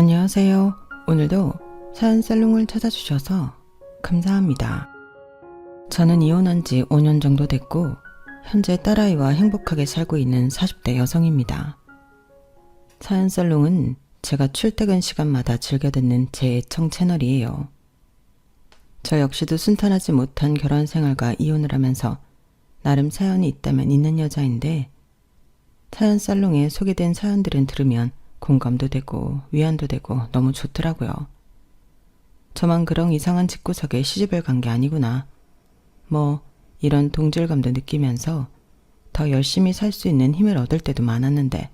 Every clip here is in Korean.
안녕하세요. 오늘도 사연살롱을 찾아주셔서 감사합니다. 저는 이혼한 지 5년 정도 됐고 현재 딸아이와 행복하게 살고 있는 40대 여성입니다. 사연살롱은 제가 출퇴근 시간마다 즐겨 듣는 제 애청 채널이에요. 저 역시도 순탄하지 못한 결혼 생활과 이혼을 하면서 나름 사연이 있다면 있는 여자인데 사연살롱에 소개된 사연들은 들으면 공감도 되고 위안도 되고 너무 좋더라고요. 저만 그런 이상한 집구석에 시집을 간 게 아니구나. 이런 동질감도 느끼면서 더 열심히 살 수 있는 힘을 얻을 때도 많았는데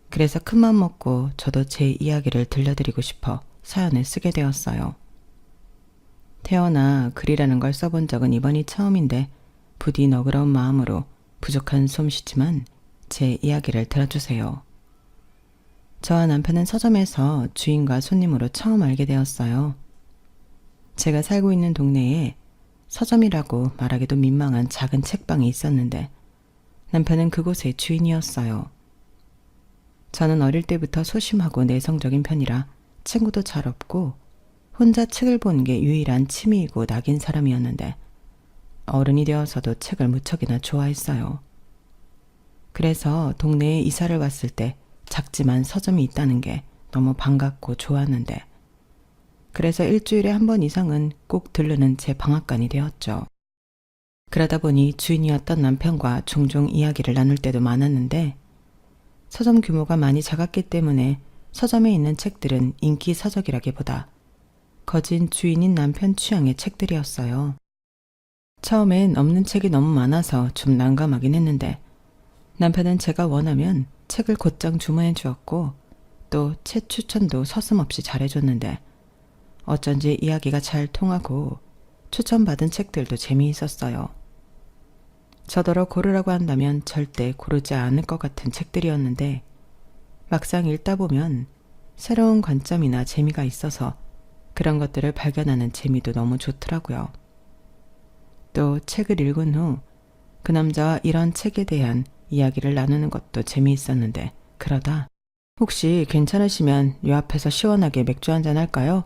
그래서 큰맘 먹고 저도 제 이야기를 들려드리고 싶어 사연을 쓰게 되었어요. 태어나 글이라는 걸 써본 적은 이번이 처음인데 부디 너그러운 마음으로 부족한 솜씨지만 제 이야기를 들어주세요. 저와 남편은 서점에서 주인과 손님으로 처음 알게 되었어요. 제가 살고 있는 동네에 서점이라고 말하기도 민망한 작은 책방이 있었는데 남편은 그곳의 주인이었어요. 저는 어릴 때부터 소심하고 내성적인 편이라 친구도 잘 없고 혼자 책을 보는 게 유일한 취미이고 낙인 사람이었는데 어른이 되어서도 책을 무척이나 좋아했어요. 그래서 동네에 이사를 왔을 때 작지만 서점이 있다는 게 너무 반갑고 좋았는데 그래서 일주일에 한 번 이상은 꼭 들르는 제 방앗간이 되었죠. 그러다 보니 주인이었던 남편과 종종 이야기를 나눌 때도 많았는데 서점 규모가 많이 작았기 때문에 서점에 있는 책들은 인기 서적이라기보다 거진 주인인 남편 취향의 책들이었어요. 처음엔 없는 책이 너무 많아서 좀 난감하긴 했는데 남편은 제가 원하면 책을 곧장 주문해 주었고 또 책 추천도 서슴없이 잘해줬는데 어쩐지 이야기가 잘 통하고 추천받은 책들도 재미있었어요. 저더러 고르라고 한다면 절대 고르지 않을 것 같은 책들이었는데 막상 읽다 보면 새로운 관점이나 재미가 있어서 그런 것들을 발견하는 재미도 너무 좋더라고요. 또 책을 읽은 후 그 남자와 이런 책에 대한 이야기를 나누는 것도 재미있었는데 그러다 혹시 괜찮으시면 요 앞에서 시원하게 맥주 한잔 할까요?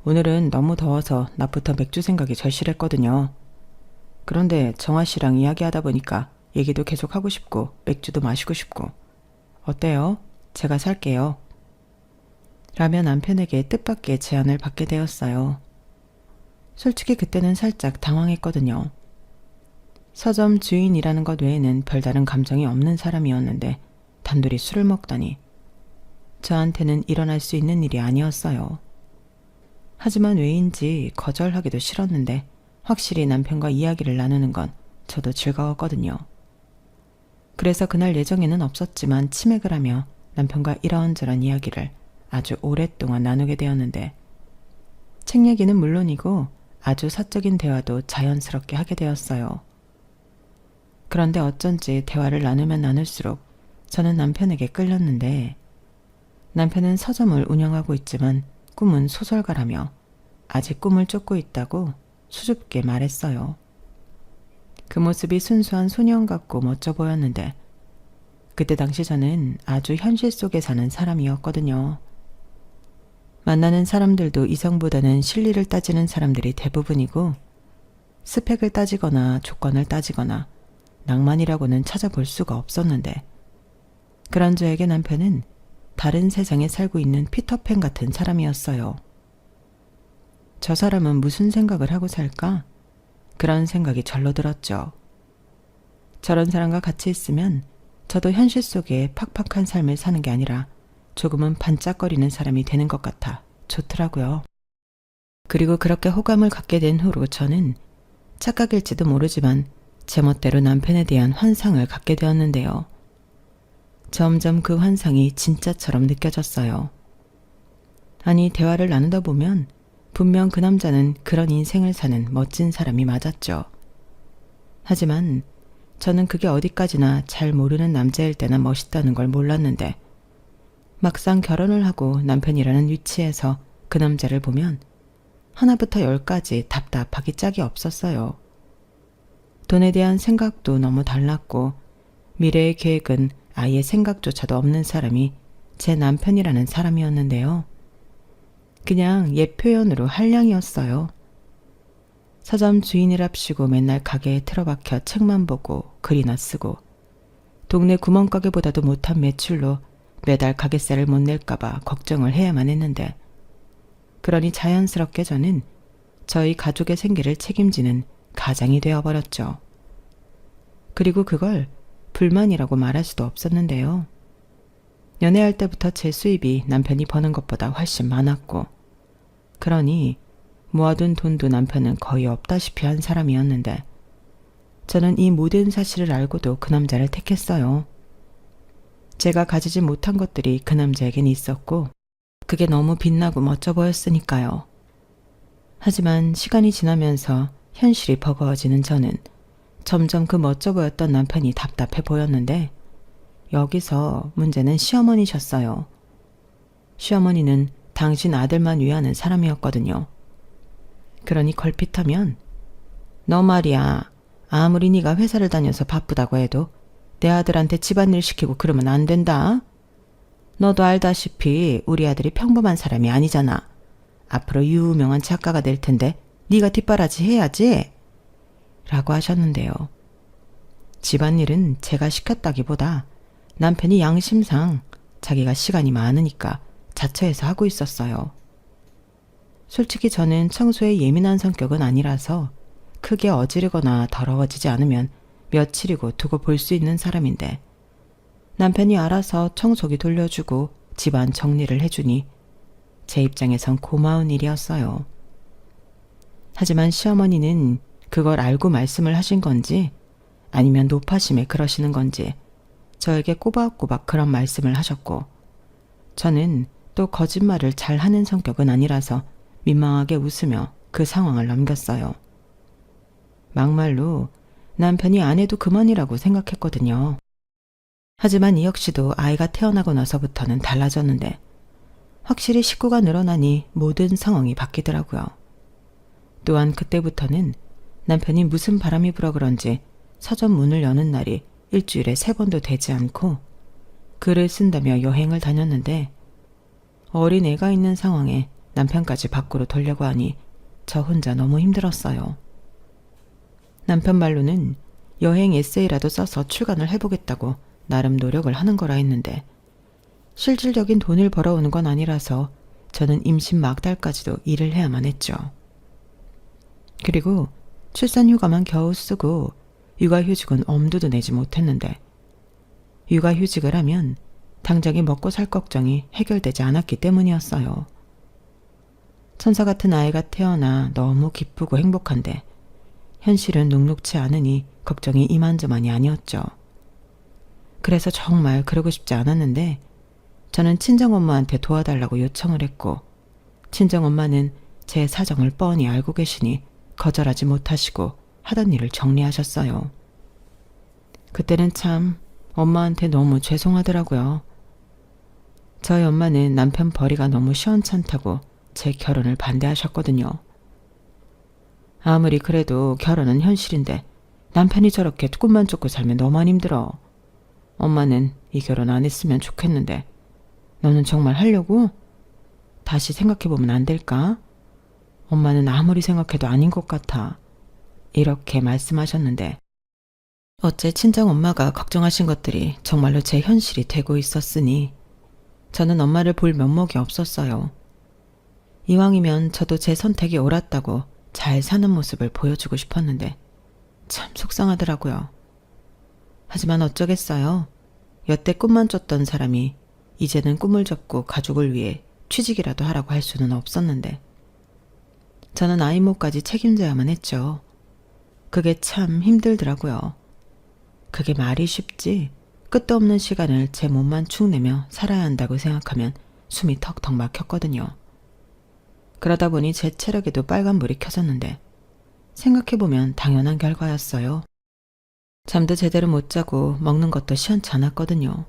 오늘은 너무 더워서 낮부터 맥주 생각이 절실했거든요. 그런데 정아 씨랑 이야기하다 보니까 얘기도 계속 하고 싶고 맥주도 마시고 싶고 어때요? 제가 살게요. 라며 남편에게 뜻밖의 제안을 받게 되었어요. 솔직히 그때는 살짝 당황했거든요. 서점 주인이라는 것 외에는 별다른 감정이 없는 사람이었는데 단둘이 술을 먹다니 저한테는 일어날 수 있는 일이 아니었어요. 하지만 왜인지 거절하기도 싫었는데 확실히 남편과 이야기를 나누는 건 저도 즐거웠거든요. 그래서 그날 예정에는 없었지만 치맥을 하며 남편과 이런저런 이야기를 아주 오랫동안 나누게 되었는데 책 얘기는 물론이고 아주 사적인 대화도 자연스럽게 하게 되었어요. 그런데 어쩐지 대화를 나누면 나눌수록 저는 남편에게 끌렸는데 남편은 서점을 운영하고 있지만 꿈은 소설가라며 아직 꿈을 쫓고 있다고 수줍게 말했어요. 그 모습이 순수한 소년 같고 멋져 보였는데 그때 당시 저는 아주 현실 속에 사는 사람이었거든요. 만나는 사람들도 이성보다는 실리를 따지는 사람들이 대부분이고 스펙을 따지거나 조건을 따지거나 낭만이라고는 찾아볼 수가 없었는데 그런 저에게 남편은 다른 세상에 살고 있는 피터팬 같은 사람이었어요. 저 사람은 무슨 생각을 하고 살까? 그런 생각이 절로 들었죠. 저런 사람과 같이 있으면 저도 현실 속에 팍팍한 삶을 사는 게 아니라 조금은 반짝거리는 사람이 되는 것 같아 좋더라고요. 그리고 그렇게 호감을 갖게 된 후로 저는 착각일지도 모르지만 제멋대로 남편에 대한 환상을 갖게 되었는데요. 점점 그 환상이 진짜처럼 느껴졌어요. 아니, 대화를 나누다 보면 분명 그 남자는 그런 인생을 사는 멋진 사람이 맞았죠. 하지만 저는 그게 어디까지나 잘 모르는 남자일 때나 멋있다는 걸 몰랐는데 막상 결혼을 하고 남편이라는 위치에서 그 남자를 보면 하나부터 열까지 답답하기 짝이 없었어요. 돈에 대한 생각도 너무 달랐고 미래의 계획은 아예 생각조차도 없는 사람이 제 남편이라는 사람이었는데요. 그냥 옛 표현으로 한량이었어요. 서점 주인이랍시고 맨날 가게에 틀어박혀 책만 보고 글이나 쓰고 동네 구멍가게보다도 못한 매출로 매달 가게세를 못 낼까봐 걱정을 해야만 했는데 그러니 자연스럽게 저는 저희 가족의 생계를 책임지는 가장이 되어버렸죠. 그리고 그걸 불만이라고 말할 수도 없었는데요. 연애할 때부터 제 수입이 남편이 버는 것보다 훨씬 많았고 그러니 모아둔 돈도 남편은 거의 없다시피 한 사람이었는데 저는 이 모든 사실을 알고도 그 남자를 택했어요. 제가 가지지 못한 것들이 그 남자에겐 있었고 그게 너무 빛나고 멋져 보였으니까요. 하지만 시간이 지나면서 현실이 버거워지는 저는 점점 그 멋져 보였던 남편이 답답해 보였는데 여기서 문제는 시어머니셨어요. 시어머니는 당신 아들만 위하는 사람이었거든요. 그러니 걸핏하면 너 말이야 아무리 네가 회사를 다녀서 바쁘다고 해도 내 아들한테 집안일 시키고 그러면 안 된다. 너도 알다시피 우리 아들이 평범한 사람이 아니잖아. 앞으로 유명한 작가가 될 텐데 네가 뒷바라지 해야지. 라고 하셨는데요. 집안일은 제가 시켰다기보다 남편이 양심상 자기가 시간이 많으니까 자처해서 하고 있었어요. 솔직히 저는 청소에 예민한 성격은 아니라서 크게 어지르거나 더러워지지 않으면 며칠이고 두고 볼 수 있는 사람인데 남편이 알아서 청소기 돌려주고 집안 정리를 해주니 제 입장에선 고마운 일이었어요. 하지만 시어머니는 그걸 알고 말씀을 하신 건지 아니면 노파심에 그러시는 건지 저에게 꼬박꼬박 그런 말씀을 하셨고 저는 또 거짓말을 잘하는 성격은 아니라서 민망하게 웃으며 그 상황을 넘겼어요. 막말로 남편이 안 해도 그만이라고 생각했거든요. 하지만 이 역시도 아이가 태어나고 나서부터는 달라졌는데 확실히 식구가 늘어나니 모든 상황이 바뀌더라고요. 또한 그때부터는 남편이 무슨 바람이 불어 그런지 서점 문을 여는 날이 일주일에 3번도 되지 않고 글을 쓴다며 여행을 다녔는데 어린 애가 있는 상황에 남편까지 밖으로 돌려고 하니 저 혼자 너무 힘들었어요. 남편 말로는 여행 에세이라도 써서 출간을 해보겠다고 나름 노력을 하는 거라 했는데 실질적인 돈을 벌어오는 건 아니라서 저는 임신 막달까지도 일을 해야만 했죠. 그리고 출산휴가만 겨우 쓰고 육아휴직은 엄두도 내지 못했는데 육아휴직을 하면 당장에 먹고 살 걱정이 해결되지 않았기 때문이었어요. 천사 같은 아이가 태어나 너무 기쁘고 행복한데 현실은 녹록치 않으니 걱정이 이만저만이 아니었죠. 그래서 정말 그러고 싶지 않았는데 저는 친정엄마한테 도와달라고 요청을 했고 친정엄마는 제 사정을 뻔히 알고 계시니 거절하지 못하시고 하던 일을 정리하셨어요. 그때는 참 엄마한테 너무 죄송하더라고요. 저희 엄마는 남편 벌이가 너무 시원찮다고 제 결혼을 반대하셨거든요. 아무리 그래도 결혼은 현실인데 남편이 저렇게 꿈만 쫓고 살면 너무 힘들어. 엄마는 이 결혼 안 했으면 좋겠는데 너는 정말 하려고? 다시 생각해보면 안 될까? 엄마는 아무리 생각해도 아닌 것 같아. 이렇게 말씀하셨는데 어째 친정엄마가 걱정하신 것들이 정말로 제 현실이 되고 있었으니 저는 엄마를 볼 면목이 없었어요. 이왕이면 저도 제 선택이 옳았다고 잘 사는 모습을 보여주고 싶었는데 참 속상하더라고요. 하지만 어쩌겠어요. 여태 꿈만 쫓던 사람이 이제는 꿈을 접고 가족을 위해 취직이라도 하라고 할 수는 없었는데 저는 아이모까지 책임져야만 했죠. 그게 참 힘들더라고요. 그게 말이 쉽지 끝도 없는 시간을 제 몸만 축내며 살아야 한다고 생각하면 숨이 턱턱 막혔거든요. 그러다 보니 제 체력에도 빨간불이 켜졌는데 생각해보면 당연한 결과였어요. 잠도 제대로 못 자고 먹는 것도 시원찮았거든요.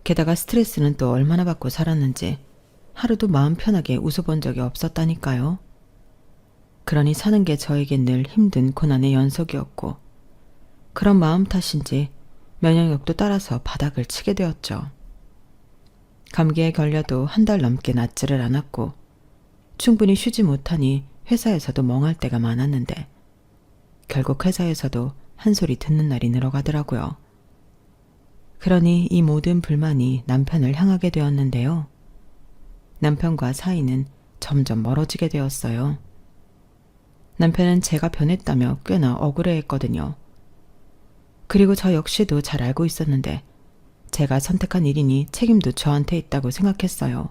게다가 스트레스는 또 얼마나 받고 살았는지 하루도 마음 편하게 웃어본 적이 없었다니까요. 그러니 사는 게 저에겐 늘 힘든 고난의 연속이었고 그런 마음 탓인지 면역력도 따라서 바닥을 치게 되었죠. 감기에 걸려도 한 달 넘게 낫지를 않았고 충분히 쉬지 못하니 회사에서도 멍할 때가 많았는데 결국 회사에서도 한 소리 듣는 날이 늘어가더라고요. 그러니 이 모든 불만이 남편을 향하게 되었는데요. 남편과 사이는 점점 멀어지게 되었어요. 남편은 제가 변했다며 꽤나 억울해했거든요. 그리고 저 역시도 잘 알고 있었는데 제가 선택한 일이니 책임도 저한테 있다고 생각했어요.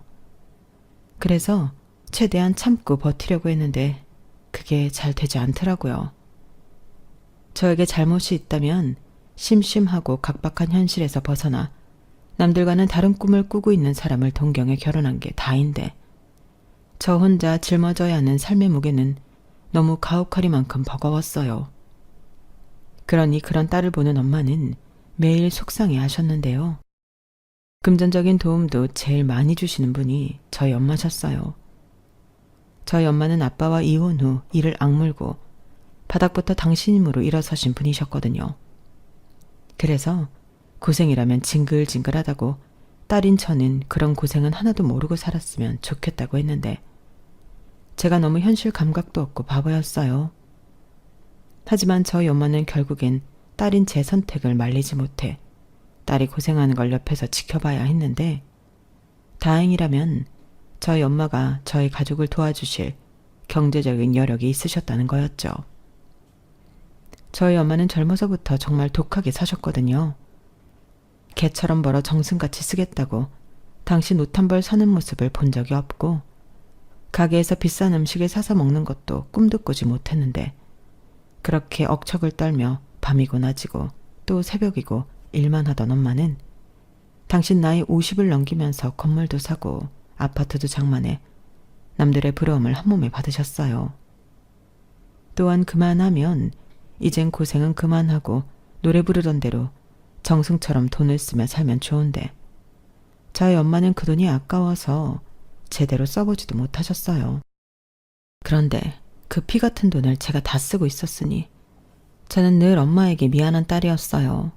그래서 최대한 참고 버티려고 했는데 그게 잘 되지 않더라고요. 저에게 잘못이 있다면 심심하고 각박한 현실에서 벗어나 남들과는 다른 꿈을 꾸고 있는 사람을 동경해 결혼한 게 다인데 저 혼자 짊어져야 하는 삶의 무게는 너무 가혹하리만큼 버거웠어요. 그러니 그런 딸을 보는 엄마는 매일 속상해 하셨는데요. 금전적인 도움도 제일 많이 주시는 분이 저희 엄마셨어요. 저희 엄마는 아빠와 이혼 후 이를 악물고 바닥부터 당신 힘으로 일어서신 분이셨거든요. 그래서 고생이라면 징글징글하다고 딸인 저는 그런 고생은 하나도 모르고 살았으면 좋겠다고 했는데 제가 너무 현실 감각도 없고 바보였어요. 하지만 저희 엄마는 결국엔 딸인 제 선택을 말리지 못해 딸이 고생하는 걸 옆에서 지켜봐야 했는데 다행이라면 저희 엄마가 저희 가족을 도와주실 경제적인 여력이 있으셨다는 거였죠. 저희 엄마는 젊어서부터 정말 독하게 사셨거든요. 개처럼 벌어 정승같이 쓰겠다고 당신 옷 한 벌 사는 모습을 본 적이 없고 가게에서 비싼 음식을 사서 먹는 것도 꿈도 꾸지 못했는데 그렇게 억척을 떨며 밤이고 낮이고 또 새벽이고 일만 하던 엄마는 당신 나이 50을 넘기면서 건물도 사고 아파트도 장만해 남들의 부러움을 한 몸에 받으셨어요. 또한 그만하면 이젠 고생은 그만하고 노래 부르던 대로 정승처럼 돈을 쓰며 살면 좋은데 저희 엄마는 그 돈이 아까워서 제대로 써보지도 못하셨어요. 그런데 그 피 같은 돈을 제가 다 쓰고 있었으니 저는 늘 엄마에게 미안한 딸이었어요.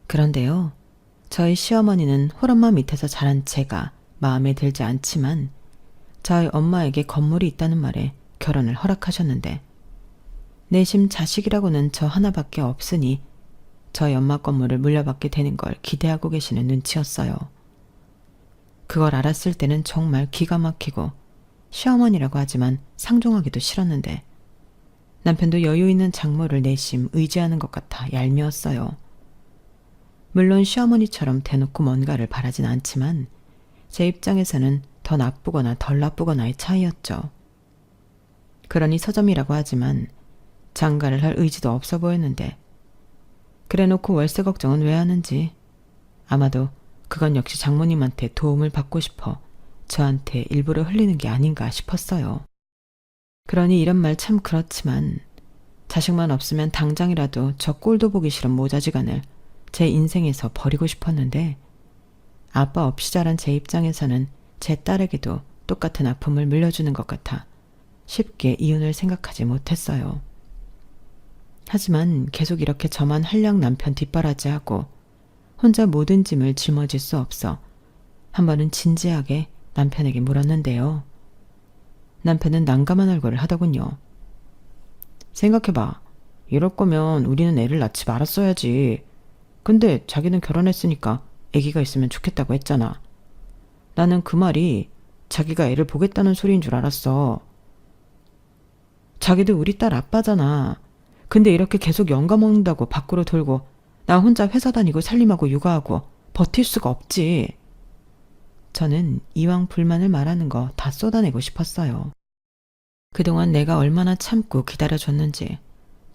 그런데요, 저희 시어머니는 홀엄마 밑에서 자란 제가 마음에 들지 않지만 저희 엄마에게 건물이 있다는 말에 결혼을 허락하셨는데 내심 자식이라고는 저 하나밖에 없으니 저희 엄마 건물을 물려받게 되는 걸 기대하고 계시는 눈치였어요. 그걸 알았을 때는 정말 기가 막히고 시어머니라고 하지만 상종하기도 싫었는데 남편도 여유 있는 장모를 내심 의지하는 것 같아 얄미웠어요. 물론 시어머니처럼 대놓고 뭔가를 바라진 않지만 제 입장에서는 더 나쁘거나 덜 나쁘거나의 차이였죠. 그러니 서점이라고 하지만 장가를 할 의지도 없어 보였는데 그래놓고 월세 걱정은 왜 하는지 아마도 그건 역시 장모님한테 도움을 받고 싶어 저한테 일부러 흘리는 게 아닌가 싶었어요. 그러니 이런 말 참 그렇지만 자식만 없으면 당장이라도 저 꼴도 보기 싫은 모자지간을 제 인생에서 버리고 싶었는데 아빠 없이 자란 제 입장에서는 제 딸에게도 똑같은 아픔을 물려주는 것 같아 쉽게 이혼을 생각하지 못했어요. 하지만 계속 이렇게 저만 한량 남편 뒷바라지하고 혼자 모든 짐을 짊어질 수 없어 한 번은 진지하게 남편에게 물었는데요. 남편은 난감한 얼굴을 하더군요. 생각해봐. 이럴 거면 우리는 애를 낳지 말았어야지. 근데 자기는 결혼했으니까 아기가 있으면 좋겠다고 했잖아. 나는 그 말이 자기가 애를 보겠다는 소리인 줄 알았어. 자기도 우리 딸 아빠잖아. 근데 이렇게 계속 연가 먹는다고 밖으로 돌고 나 혼자 회사 다니고 살림하고 육아하고 버틸 수가 없지. 저는 이왕 불만을 말하는 거 다 쏟아내고 싶었어요. 그동안 내가 얼마나 참고 기다려줬는지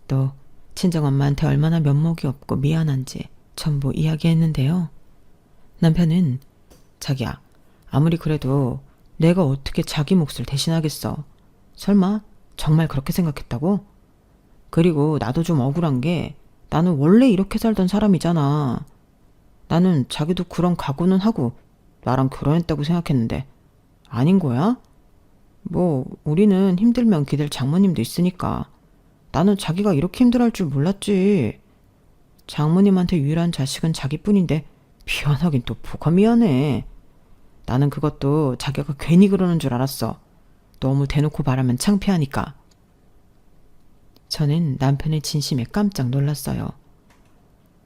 또 친정엄마한테 얼마나 면목이 없고 미안한지 전부 이야기했는데요. 남편은 자기야, 아무리 그래도 내가 어떻게 자기 몫을 대신하겠어. 설마 정말 그렇게 생각했다고? 그리고 나도 좀 억울한 게 나는 원래 이렇게 살던 사람이잖아. 나는 자기도 그런 각오는 하고 나랑 결혼했다고 생각했는데 아닌 거야? 뭐 우리는 힘들면 기댈 장모님도 있으니까 나는 자기가 이렇게 힘들어할 줄 몰랐지. 장모님한테 유일한 자식은 자기뿐인데 미안하긴 또 뭐가 미안해. 나는 그것도 자기가 괜히 그러는 줄 알았어. 너무 대놓고 말하면 창피하니까. 저는 남편의 진심에 깜짝 놀랐어요.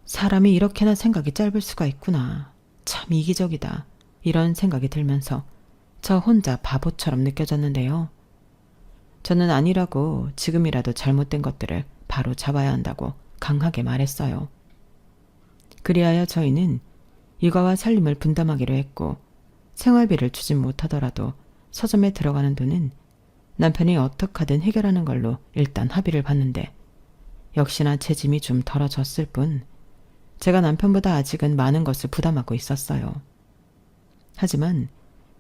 사람이 이렇게나 생각이 짧을 수가 있구나. 참 이기적이다. 이런 생각이 들면서 저 혼자 바보처럼 느껴졌는데요. 저는 아니라고 지금이라도 잘못된 것들을 바로 잡아야 한다고 강하게 말했어요. 그리하여 저희는 육아와 살림을 분담하기로 했고 생활비를 주진 못하더라도 서점에 들어가는 돈은 남편이 어떻게 하든 해결하는 걸로 일단 합의를 봤는데 역시나 제 짐이 좀 덜어졌을 뿐 제가 남편보다 아직은 많은 것을 부담하고 있었어요. 하지만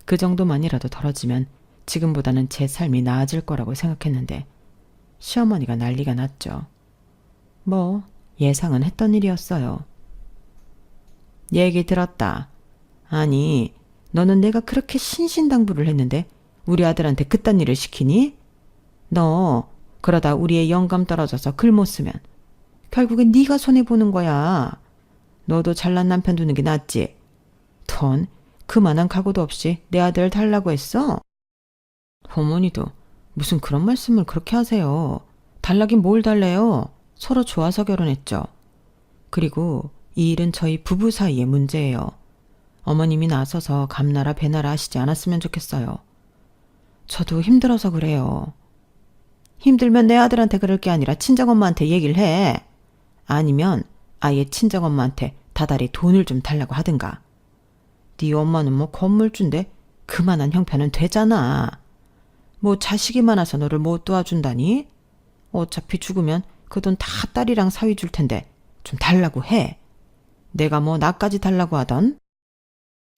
그 정도만이라도 덜어지면 지금보다는 제 삶이 나아질 거라고 생각했는데 시어머니가 난리가 났죠. 뭐 예상은 했던 일이었어요. 얘기 들었다. 아니, 너는 내가 그렇게 신신당부를 했는데 우리 아들한테 그딴 일을 시키니? 너 그러다 우리의 영감 떨어져서 글 못 쓰면 결국엔 네가 손해보는 거야. 너도 잘난 남편 두는 게 낫지. 돈 그만한 각오도 없이 내 아들 달라고 했어? 어머니도 무슨 그런 말씀을 그렇게 하세요. 달라긴 뭘 달래요. 서로 좋아서 결혼했죠. 그리고 이 일은 저희 부부 사이의 문제예요. 어머님이 나서서 감나라 배나라 하시지 않았으면 좋겠어요. 저도 힘들어서 그래요. 힘들면 내 아들한테 그럴 게 아니라 친정엄마한테 얘기를 해. 아니면 아예 친정엄마한테 다달이 돈을 좀 달라고 하든가. 네 엄마는 뭐 건물주인데 그만한 형편은 되잖아. 뭐 자식이 많아서 너를 못 도와준다니? 어차피 죽으면 그 돈 다 딸이랑 사위 줄 텐데 좀 달라고 해. 내가 뭐 나까지 달라고 하던?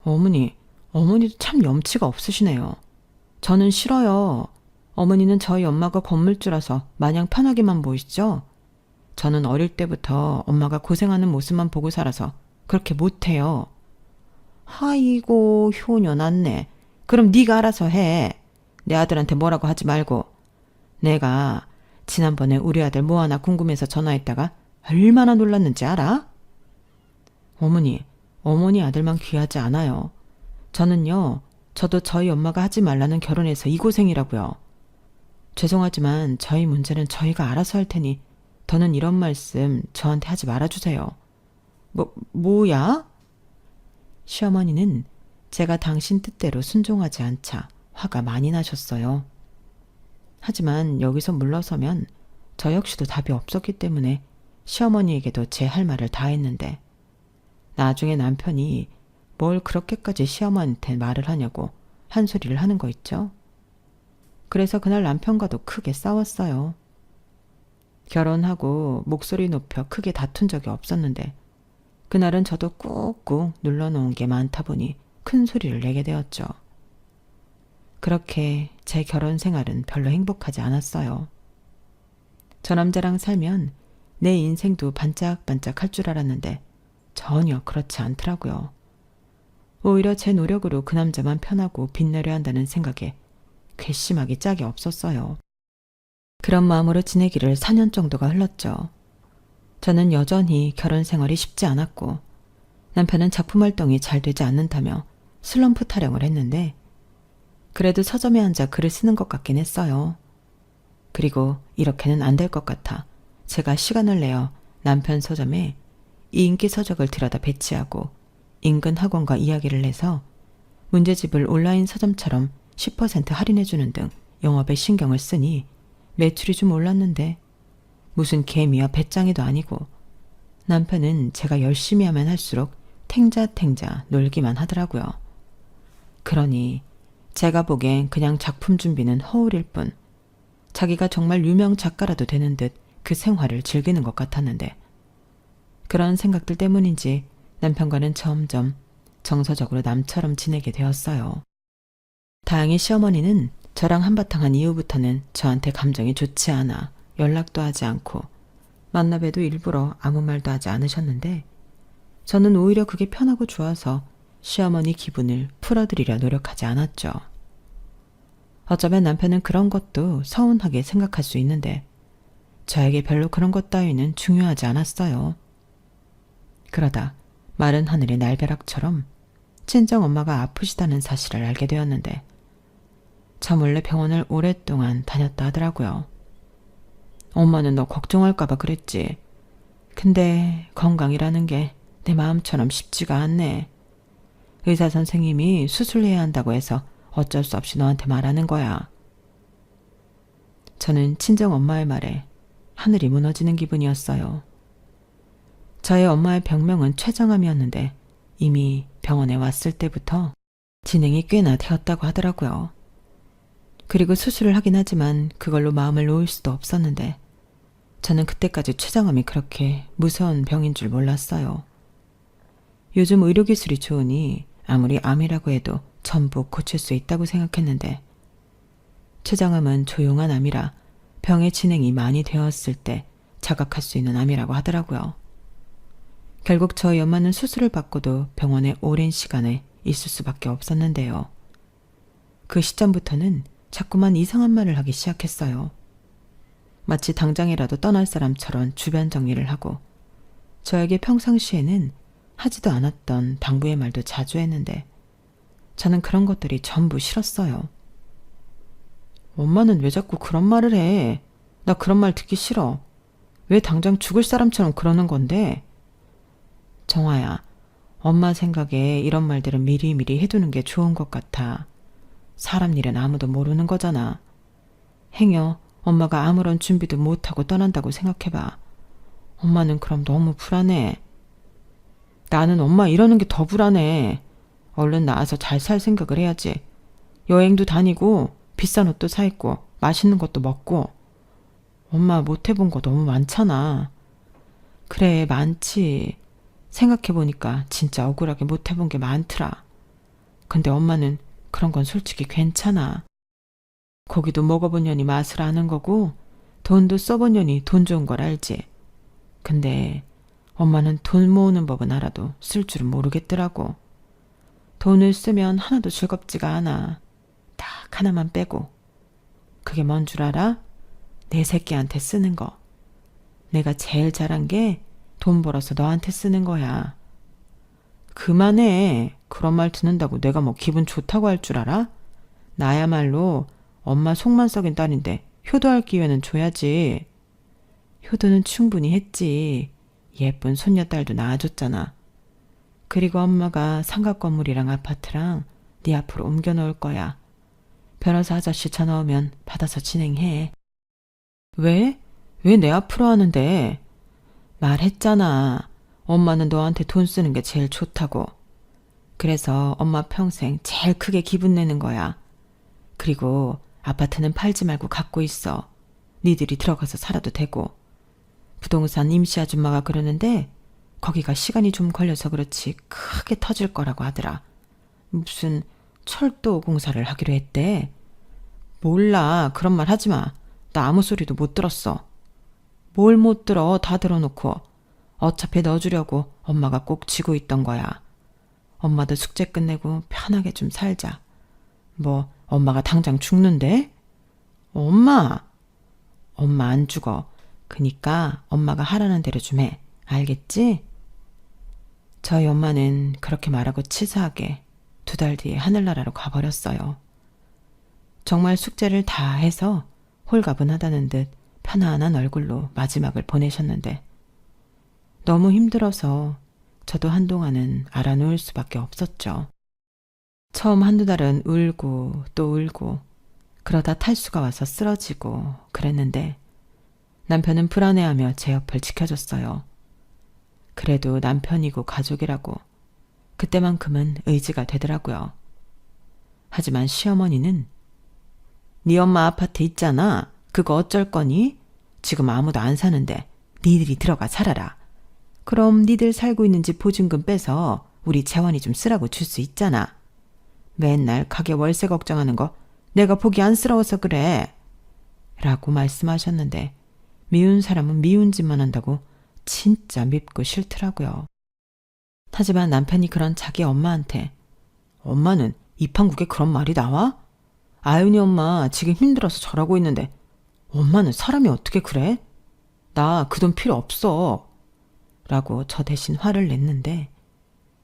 어머니도 참 염치가 없으시네요. 저는 싫어요. 어머니는 저희 엄마가 건물주라서 마냥 편하게만 보이시죠? 저는 어릴 때부터 엄마가 고생하는 모습만 보고 살아서 그렇게 못해요. 아이고 효녀 낫네. 그럼 네가 알아서 해. 내 아들한테 뭐라고 하지 말고. 내가 지난번에 우리 아들 뭐 하나 궁금해서 전화했다가 얼마나 놀랐는지 알아? 어머니 아들만 귀하지 않아요. 저도 저희 엄마가 하지 말라는 결혼해서 이 고생이라고요. 죄송하지만 저희 문제는 저희가 알아서 할 테니 더는 이런 말씀 저한테 하지 말아주세요. 뭐야? 시어머니는 제가 당신 뜻대로 순종하지 않자 화가 많이 나셨어요. 하지만 여기서 물러서면 저 역시도 답이 없었기 때문에 시어머니에게도 제 할 말을 다 했는데 나중에 남편이 뭘 그렇게까지 시어머니한테 말을 하냐고 한 소리를 하는 거 있죠. 그래서 그날 남편과도 크게 싸웠어요. 결혼하고 목소리 높여 크게 다툰 적이 없었는데 그날은 저도 꾹꾹 눌러놓은 게 많다 보니 큰 소리를 내게 되었죠. 그렇게 제 결혼 생활은 별로 행복하지 않았어요. 저 남자랑 살면 내 인생도 반짝반짝 할 줄 알았는데 전혀 그렇지 않더라고요. 오히려 제 노력으로 그 남자만 편하고 빛나려 한다는 생각에 괘씸하기 짝이 없었어요. 그런 마음으로 지내기를 4년 정도가 흘렀죠. 저는 여전히 결혼 생활이 쉽지 않았고 남편은 작품 활동이 잘 되지 않는다며 슬럼프 타령을 했는데 그래도 서점에 앉아 글을 쓰는 것 같긴 했어요. 그리고 이렇게는 안 될 것 같아 제가 시간을 내어 남편 서점에 이 인기 서적을 들여다 배치하고 인근 학원과 이야기를 해서 문제집을 온라인 서점처럼 10% 할인해주는 등 영업에 신경을 쓰니 매출이 좀 올랐는데 무슨 개미와 배짱이도 아니고 남편은 제가 열심히 하면 할수록 탱자탱자 놀기만 하더라고요. 그러니 제가 보기엔 그냥 작품 준비는 허울일 뿐 자기가 정말 유명 작가라도 되는 듯 그 생활을 즐기는 것 같았는데 그런 생각들 때문인지 남편과는 점점 정서적으로 남처럼 지내게 되었어요. 다행히 시어머니는 저랑 한바탕 한 이후부터는 저한테 감정이 좋지 않아 연락도 하지 않고 만나봬도 일부러 아무 말도 하지 않으셨는데 저는 오히려 그게 편하고 좋아서 시어머니 기분을 풀어드리려 노력하지 않았죠. 어쩌면 남편은 그런 것도 서운하게 생각할 수 있는데 저에게 별로 그런 것 따위는 중요하지 않았어요. 그러다 마른 하늘의 날벼락처럼 친정엄마가 아프시다는 사실을 알게 되었는데 저 몰래 병원을 오랫동안 다녔다 하더라고요. 엄마는 너 걱정할까봐 그랬지. 근데 건강이라는 게 내 마음처럼 쉽지가 않네. 의사 선생님이 수술해야 한다고 해서 어쩔 수 없이 너한테 말하는 거야. 저는 친정엄마의 말에 하늘이 무너지는 기분이었어요. 저의 엄마의 병명은 췌장암이었는데 이미 병원에 왔을 때부터 진행이 꽤나 되었다고 하더라고요. 그리고 수술을 하긴 하지만 그걸로 마음을 놓을 수도 없었는데 저는 그때까지 췌장암이 그렇게 무서운 병인 줄 몰랐어요. 요즘 의료기술이 좋으니 아무리 암이라고 해도 전부 고칠 수 있다고 생각했는데 췌장암은 조용한 암이라 병의 진행이 많이 되었을 때 자각할 수 있는 암이라고 하더라고요. 결국 저희 엄마는 수술을 받고도 병원에 오랜 시간에 있을 수밖에 없었는데요. 그 시점부터는 자꾸만 이상한 말을 하기 시작했어요. 마치 당장이라도 떠날 사람처럼 주변 정리를 하고 저에게 평상시에는 하지도 않았던 당부의 말도 자주 했는데 저는 그런 것들이 전부 싫었어요. 엄마는 왜 자꾸 그런 말을 해? 나 그런 말 듣기 싫어. 왜 당장 죽을 사람처럼 그러는 건데? 정화야, 엄마 생각에 이런 말들은 미리미리 해두는 게 좋은 것 같아. 사람 일은 아무도 모르는 거잖아. 행여 엄마가 아무런 준비도 못하고 떠난다고 생각해봐. 엄마는 그럼 너무 불안해. 나는 엄마 이러는 게 더 불안해. 얼른 나와서 잘 살 생각을 해야지. 여행도 다니고 비싼 옷도 사 입고 맛있는 것도 먹고. 엄마 못 해본 거 너무 많잖아. 그래, 많지. 생각해보니까 진짜 억울하게 못 해본 게 많더라. 근데 엄마는 그런 건 솔직히 괜찮아. 고기도 먹어본 년이 맛을 아는 거고 돈도 써본 년이 돈 좋은 걸 알지. 근데 엄마는 돈 모으는 법은 알아도 쓸 줄은 모르겠더라고. 돈을 쓰면 하나도 즐겁지가 않아. 딱 하나만 빼고. 그게 뭔 줄 알아? 내 새끼한테 쓰는 거. 내가 제일 잘한 게 돈 벌어서 너한테 쓰는 거야. 그만해. 그런 말 듣는다고 내가 뭐 기분 좋다고 할 줄 알아? 나야말로 엄마 속만 썩인 딸인데 효도할 기회는 줘야지. 효도는 충분히 했지. 예쁜 손녀딸도 낳아줬잖아. 그리고 엄마가 상가 건물이랑 아파트랑 네 앞으로 옮겨 놓을 거야. 변호사 아저씨 전화 오면 받아서 진행해. 왜? 왜 내 앞으로 하는데? 말했잖아. 엄마는 너한테 돈 쓰는 게 제일 좋다고. 그래서 엄마 평생 제일 크게 기분 내는 거야. 그리고 아파트는 팔지 말고 갖고 있어. 니들이 들어가서 살아도 되고. 부동산 임시 아줌마가 그러는데 거기가 시간이 좀 걸려서 그렇지 크게 터질 거라고 하더라. 무슨 철도 공사를 하기로 했대. 몰라. 그런 말 하지 마. 나 아무 소리도 못 들었어. 뭘 못 들어. 다 들어놓고. 어차피 넣어주려고 엄마가 꼭 쥐고 있던 거야. 엄마도 숙제 끝내고 편하게 좀 살자. 뭐 엄마가 당장 죽는데? 엄마 안 죽어. 그니까 엄마가 하라는 대로 좀 해. 알겠지? 저희 엄마는 그렇게 말하고 치사하게 2달 뒤에 하늘나라로 가버렸어요. 정말 숙제를 다 해서 홀가분하다는 듯 편안한 얼굴로 마지막을 보내셨는데 너무 힘들어서 저도 한동안은 알아놓을 수밖에 없었죠. 처음 1~2달은 울고 또 울고 그러다 탈수가 와서 쓰러지고 그랬는데 남편은 불안해하며 제 옆을 지켜줬어요. 그래도 남편이고 가족이라고 그때만큼은 의지가 되더라고요. 하지만 시어머니는 네 엄마 아파트 있잖아. 그거 어쩔 거니? 지금 아무도 안 사는데 니들이 들어가 살아라. 그럼 니들 살고 있는 집 보증금 빼서 우리 재원이 좀 쓰라고 줄 수 있잖아. 맨날 가게 월세 걱정하는 거 내가 보기 안쓰러워서 그래. 라고 말씀하셨는데 미운 사람은 미운 짓만 한다고 진짜 밉고 싫더라고요. 하지만 남편이 그런 자기 엄마한테 엄마는 입한국에 그런 말이 나와? 아윤이 엄마 지금 힘들어서 저러고 있는데 엄마는 사람이 어떻게 그래? 나 그 돈 필요 없어. 라고 저 대신 화를 냈는데